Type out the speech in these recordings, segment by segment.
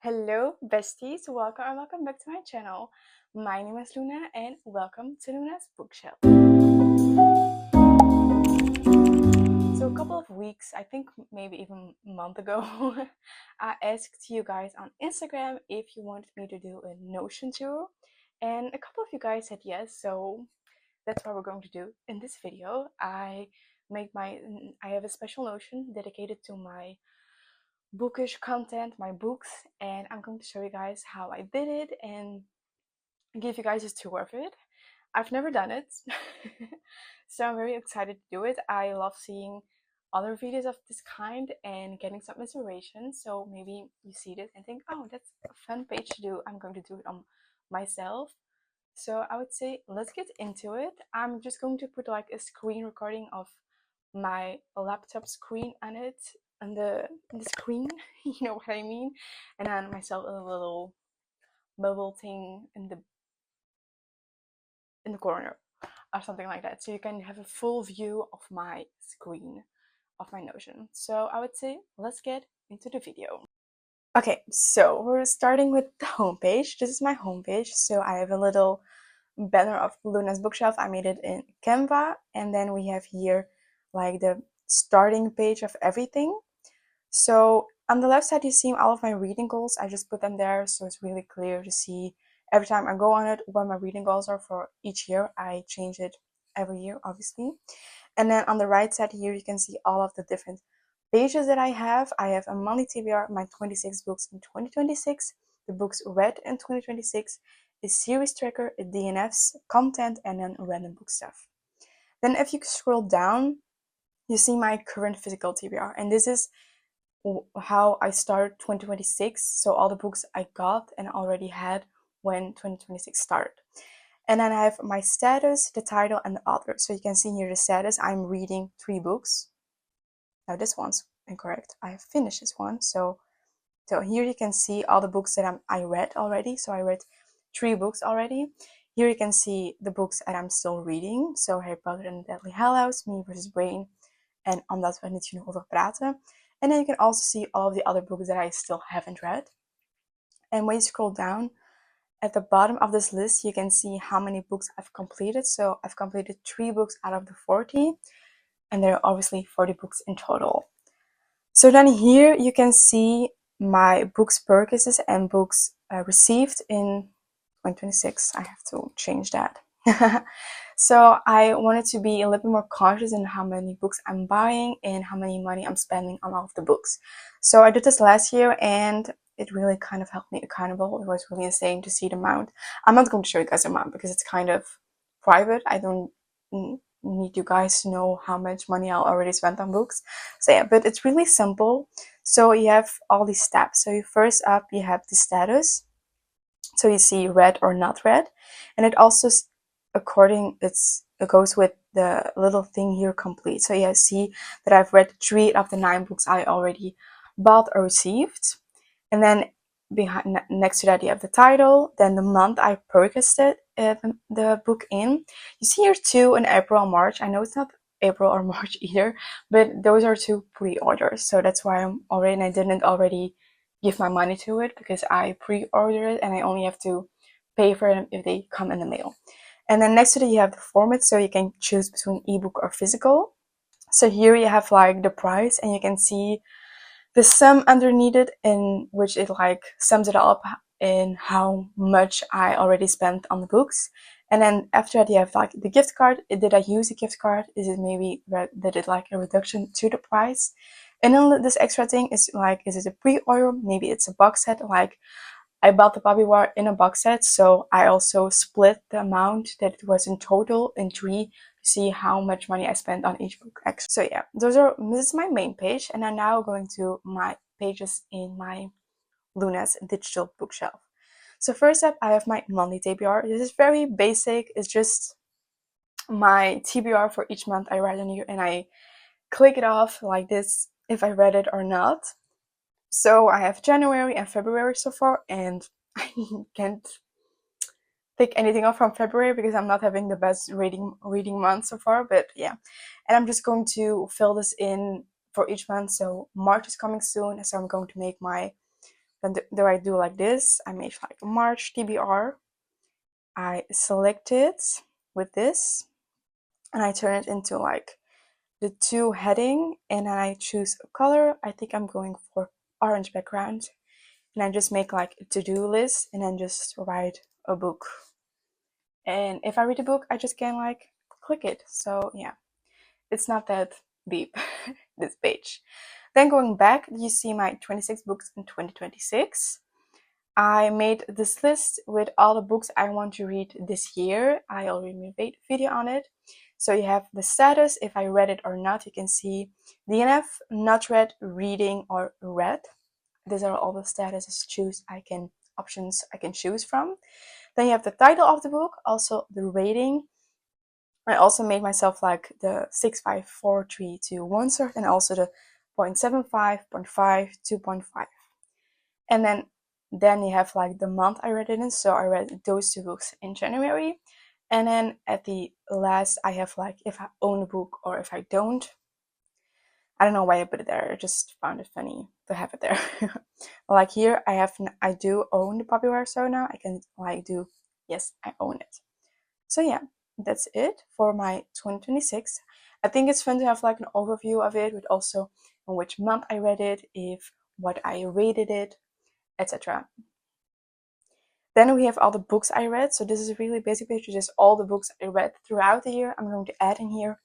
Hello besties, welcome back to my channel. My name is Luna and welcome to Luna's bookshelf. So a couple of weeks, I think maybe even a month ago, I asked you guys on Instagram if you wanted me to do a Notion tour, and a couple of you guys said yes, so that's what we're going to do in this video. I have a special Notion dedicated to my bookish content, my books, and I'm going to show you guys how I did it and give you guys a tour of it. I've never done it, so I'm very excited to do it. I love seeing other videos of this kind and getting some inspiration, so maybe you see this and think, oh, that's a fun page to do. I'm going to do it on myself. So I would say let's get into it. I'm just going to put like a screen recording of my laptop screen on it, on the screen, you know what I mean, and then myself a little mobile thing in the corner or something like that, so you can have a full view of my screen of my Notion. So I would say let's get into the video. Okay, so we're starting with the homepage. This is my homepage. So I have a little banner of Luna's bookshelf. I made it in Canva, and then we have here like the starting page of everything. So on the left side you see all of my reading goals. I just put them there so it's really clear to see every time I go on it what my reading goals are for each year. I change it every year, obviously. And then on the right side here you can see all of the different pages that I have. I have a monthly TBR, my 26 books in 2026, the books read in 2026, a series tracker, a DNFs, content, and then random book stuff. Then if you scroll down, you see my current physical TBR, and this is how I started 2026, so all the books I got and already had when 2026 started. And then I have my status, the title, and the author. So you can see here the status. I'm reading 3 books. Now this one's incorrect. I have finished this one. So here you can see all the books that I read already. So I read 3 books already. Here you can see the books that I'm still reading. So Harry Potter and the Deathly Hallows, Me vs. Brain, and Omdat we niet genoeg over praten. And then you can also see all of the other books that I still haven't read. And when you scroll down, at the bottom of this list, you can see how many books I've completed. So I've completed 3 books out of the 40, and there are obviously 40 books in total. So then here you can see my books purchases and books received in 2026. I have to change that. So I wanted to be a little bit more conscious in how many books I'm buying and how many money I'm spending on all of the books. So I did this last year and it really kind of helped me accountable. It was really insane to see the amount. I'm not going to show you guys the amount because it's kind of private. I don't need you guys to know how much money I already spent on books. So yeah, but it's really simple. So you have all these steps. So first up you have the status. So you see read or not read, and it also it goes with the little thing here, complete. So you see that I've read 3 of the 9 books I already bought or received. And then next to that you have the title, then the month I purchased it, the book in. You see here 2 in April and March. I know it's not April or March either, but those are 2 pre-orders, so that's why I didn't already give my money to it because I pre-ordered it and I only have to pay for them if they come in the mail. And then next to that you have the format, so you can choose between ebook or physical. So here you have like the price, and you can see the sum underneath it, in which it like sums it all up in how much I already spent on the books. And then after that you have like the gift card. Did I use a gift card? Is it maybe did it like a reduction to the price? And then this extra thing is like, is it a pre-order? Maybe it's a box set. Like I bought the Bobby War in a box set, so I also split the amount that it was in total in 3 to see how much money I spent on each book. So yeah, this is my main page, and I'm now going to my pages in my Luna's digital bookshelf. So first up, I have my monthly TBR. This is very basic. It's just my TBR for each month I write in here, and I click it off like this if I read it or not. So I have January and February so far, and I can't pick anything off from February because I'm not having the best reading month so far, but yeah. And I'm just going to fill this in for each month. So March is coming soon, so I'm going to make my then do I do like this. I made like March TBR. I select it with this and I turn it into like the to heading, and then I choose a color. I think I'm going for orange background, and I just make like a to-do list and then just write a book. And if I read a book, I just can like click it. So yeah, it's not that deep, this page. Then going back, you see my 26 books in 2026. I made this list with all the books I want to read this year. I already made a video on it. So you have the status, if I read it or not. You can see DNF, not read, reading, or read. These are all the statuses options I can choose from. Then you have the title of the book, also the rating. I also made myself like the 6, 5, 4, 3, 2, 1 sort, and also the 0.75, 0.5, 2.5. And then you have like the month I read it in. So I read those 2 books in January. And then at the last, I have like if I own a book or if I don't. I don't know why I put it there. I just found it funny to have it there. Like here, I do own the Popular, so now I can like do, yes, I own it. So yeah, that's it for my 2026. I think it's fun to have like an overview of it with also on which month I read it, what I rated it, etc. Then we have all the books I read. So this is a really basic page, just all the books I read throughout the year. I'm going to add in here.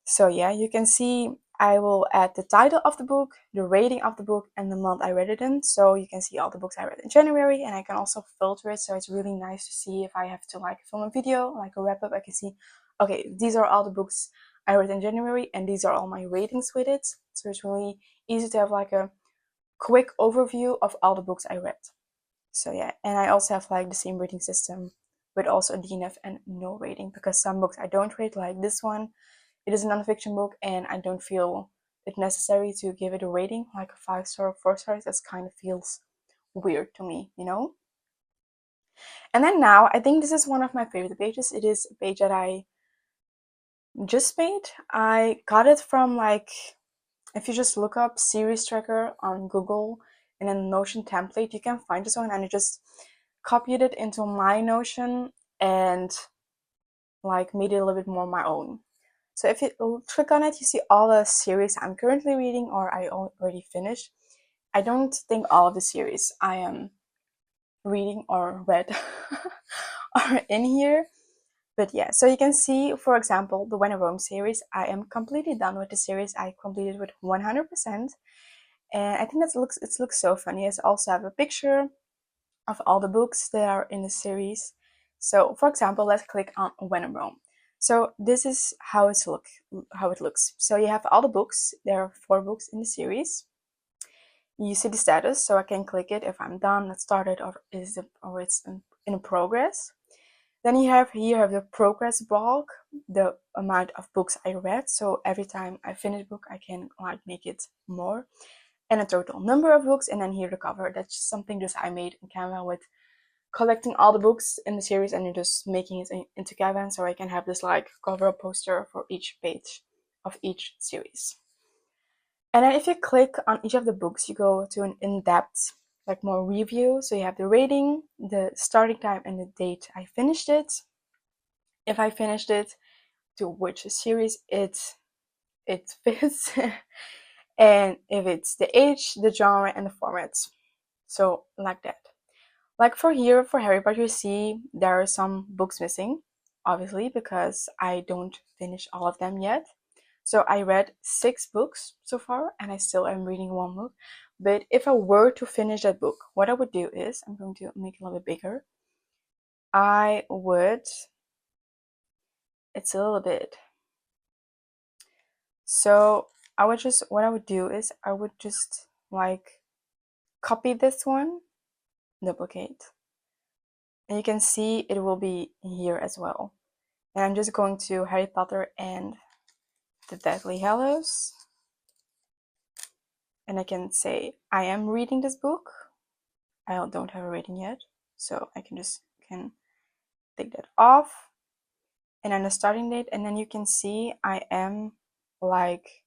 So yeah, you can see I will add the title of the book, the rating of the book, and the month I read it in. So you can see all the books I read in January, and I can also filter it. So it's really nice to see if I have to like film a video, like a wrap up, I can see, okay, these are all the books I read in January, and these are all my ratings with it. So it's really easy to have like a quick overview of all the books I read. So yeah, and I also have like the same rating system, but also a DNF and no rating, because some books I don't rate, like this one. It is a non-fiction book, and I don't feel it necessary to give it a rating, like a 5-star or 4 stars. That kind of feels weird to me, you know? And then now, I think this is one of my favorite pages. It is a page that I just made. I got it from like, if you just look up series tracker on Google and then Notion template, you can find this one, and I just copied it into my Notion and like made it a little bit more my own. So if you click on it, you see all the series I'm currently reading or I already finished. I don't think all of the series I am reading or read are in here. But yeah, so you can see, for example, the When in Rome series. I am completely done with the series. I completed with 100%. And I think it looks so funny. I also have a picture of all the books that are in the series. So for example, let's click on When in Rome. So this is how it looks. So you have all the books. There are 4 books in the series. You see the status, so I can click it if I'm done, it started, or it's in progress. Then you have the progress block, the amount of books I read. So every time I finish a book, I can like make it more, and a total number of books. And then here the cover. That's something just I made in Canva with collecting all the books in the series and just making it into Canva, so I can have this like cover poster for each page of each series. And then if you click on each of the books, you go to an in-depth, like more review. So you have the rating, the starting time, and the date I finished it. If I finished it, to which series it fits, and if it's the age, the genre, and the format. So like that. Like for Harry Potter, you see there are some books missing, obviously, because I don't finish all of them yet. So I read 6 books so far, and I still am reading 1 book. But if I were to finish that book, what I would do is, I'm going to make it a little bit bigger. It's a little bit. So what I would do is, I would just like copy this one, duplicate. And you can see it will be here as well. And I'm just going to Harry Potter and the Deathly Hallows. And I can say, I am reading this book. I don't have a rating yet. So I can take that off. And then the starting date. And then you can see I am like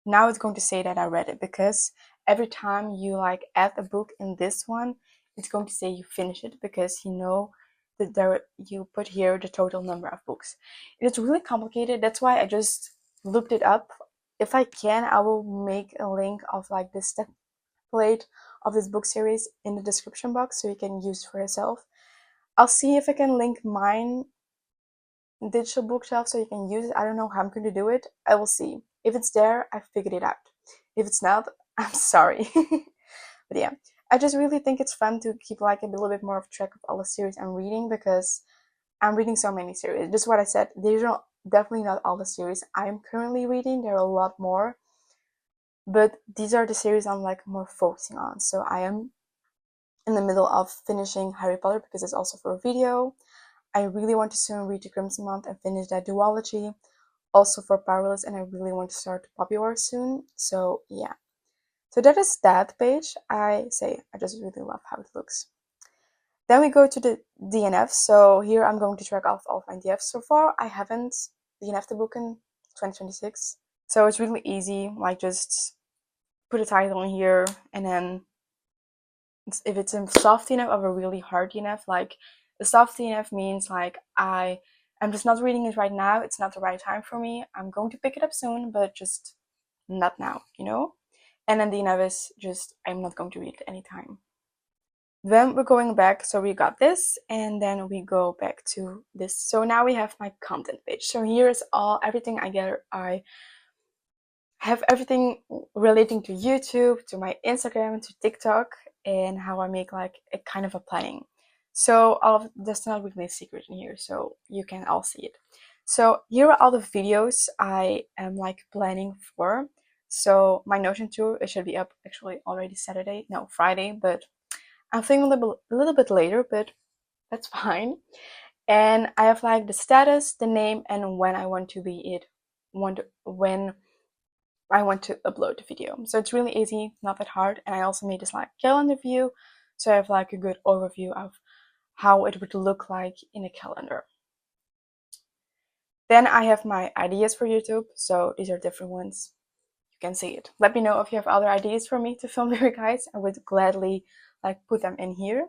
now it's going to say that I read it, because every time you like add a book in this one, it's going to say you finish it, because you know that there you put here the total number of books. It's really complicated. That's why I just looked it up. If I can, I will make a link of like this template of this book series in the description box so you can use it for yourself. I'll see if I can link mine digital bookshelf so you can use it. I don't know how I'm going to do it. I will see. If it's there, I figured it out. If it's not, I'm sorry. But yeah, I just really think it's fun to keep like a little bit more of track of all the series I'm reading, because I'm reading so many series. Just what I said, these are definitely not all the series I'm currently reading. There are a lot more, but these are the series I'm like more focusing on. So I am in the middle of finishing Harry Potter, because it's also for a video. I really want to soon read the Crimson Month and finish that duology, also for Powerless, and I really want to start Poppy War soon. So yeah, so that is that page. I just really love how it looks. Then we go to the DNF. So here I'm going to track off all of my DNFs. So far I haven't DNF'd the book in 2026, so it's really easy. Like, just put a title in here, and then if it's a soft DNF of a really hard DNF, like a soft DNF means like I'm just not reading it right now, it's not the right time for me, I'm going to pick it up soon, but just not now, you know? And then DNF is just, I'm not going to read it anytime. Then we're going back, so we got this, and then we go back to this. So now we have my content page. So here is everything I get. I have everything relating to YouTube, to my Instagram, to TikTok, and how I make like a kind of a planning. So that's not really a secret in here, so you can all see it. So here are all the videos I am like planning for. So my Notion tour, it should be up actually already Friday, but I'm thinking a little bit later, but that's fine. And I have like the status, the name, and when I want to when I want to upload the video. So it's really easy, not that hard. And I also made this like calendar view, so I have like a good overview of how it would look like in a calendar. Then I have my ideas for YouTube. So these are different ones. You can see it. Let me know if you have other ideas for me to film here, guys. I would gladly like put them in here.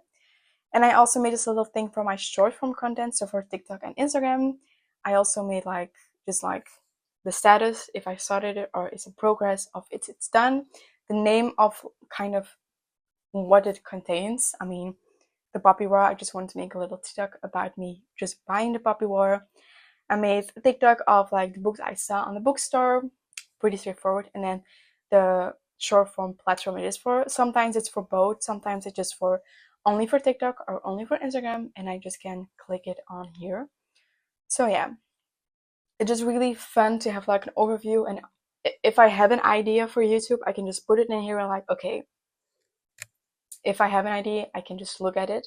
And I also made this little thing for my short form content. So for TikTok and Instagram, I also made like just like the status, if I started it or it's in progress, of it's done, the name of kind of what it contains. I mean, the Poppy War, I just wanted to make a little TikTok about me just buying the Poppy War. I made a TikTok of like the books I saw on the bookstore, pretty straightforward. And then the short form platform it is for. Sometimes it's for both, sometimes it's just for only for TikTok or only for Instagram, and I just can click it on here. So yeah, it's just really fun to have like an overview, and if I have an idea for YouTube, I can just put it in here and like, okay, if I have an idea, I can just look at it.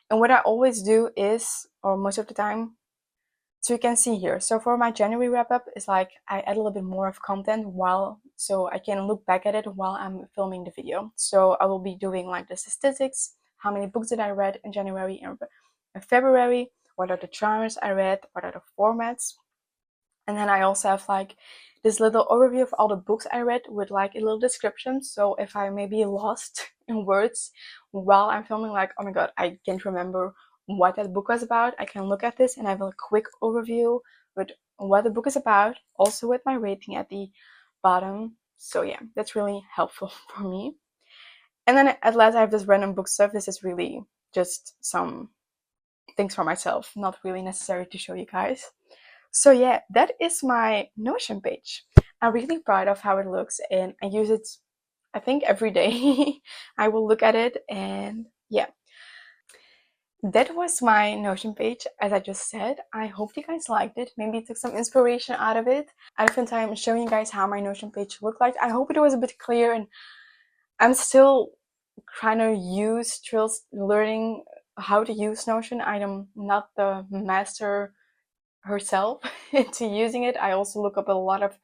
And what I always do is, or most of the time, so you can see here, so for my January wrap up, is like I add a little bit more of content so I can look back at it while I'm filming the video. So I will be doing like the statistics, how many books did I read in January and February, what are the genres I read, what are the formats. And then I also have like this little overview of all the books I read with like a little description. So if I may be lost in words while I'm filming, like, oh my god, I can't remember what that book was about, I can look at this and have a quick overview with what the book is about, also with my rating at the bottom. So yeah, that's really helpful for me. And then at last I have this random book stuff. This is really just some things for myself, not really necessary to show you guys. So yeah, that is my Notion page. I'm really proud of how it looks, and I use it, I think, every day. I will look at it, and yeah. That was my Notion page, as I just said. I hope you guys liked it. Maybe took some inspiration out of it. I spent time showing you guys how my Notion page looked like. I hope it was a bit clear, and I'm still kind of learning how to use Notion. I am not the master herself into using it. I also look up a lot of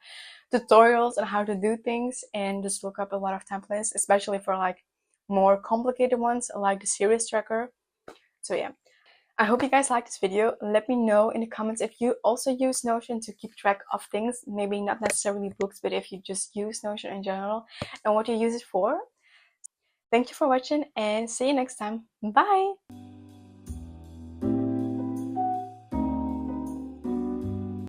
tutorials on how to do things, and just look up a lot of templates, especially for like more complicated ones like the series tracker. So yeah, I hope you guys liked this video. Let me know in the comments if you also use Notion to keep track of things, maybe not necessarily books, but if you just use Notion in general and what you use it for. Thank you for watching and see you next time. Bye!